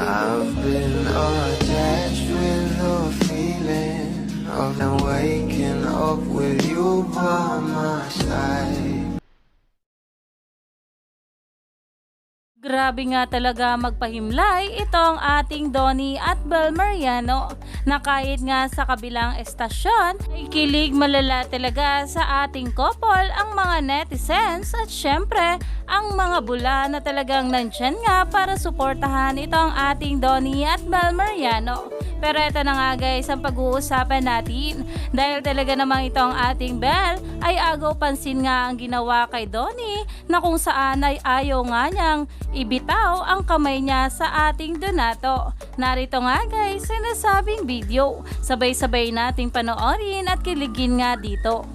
I've been attached with the feeling of waking up with you by my side. Grabe nga talaga magpahimlay itong ating Donnie at Bel Mariano na kahit nga sa kabilang estasyon ay kilig malala talaga sa ating couple ang mga netizens at syempre ang mga bula na talagang nandyan nga para suportahan itong ating Donnie at Bel Mariano. Pero ito na nga guys ang pag-uusapan natin dahil talaga namang itong ating Bel ay agaw pansin nga ang ginawa kay Donnie na kung saan ay ayaw nga niyang ibitaw ang kamay niya sa ating Donato. Narito nga guys sinasabing video, sabay-sabay nating panoorin at kiligin nga dito.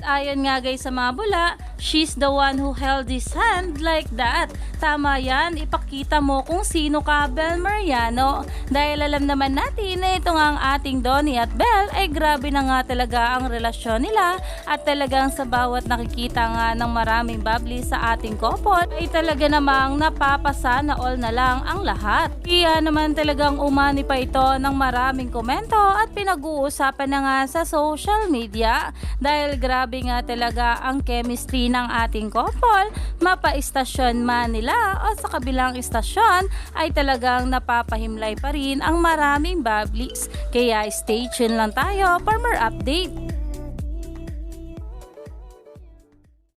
Ayon nga guys sa mga bula, she's the one who held his hand like that. Tama yan, ipakita mo kung sino ka, Bel Mariano. Dahil alam naman natin na ito nga ang ating Donnie at Bel ay grabe na nga talaga ang relasyon nila at talagang sa bawat nakikita nga ng maraming bubbly sa ating couple ay talaga namang napapasa na all na lang ang lahat. Kaya naman talagang umani pa ito ng maraming komento at pinag-uusapan na nga sa social media dahil grabe nga talaga ang chemistry ng ating couple, mapa-istasyon man nila o sa kabilang istasyon ay talagang napapahimlay pa rin ang maraming bubblies. Kaya stay tuned lang tayo for more update.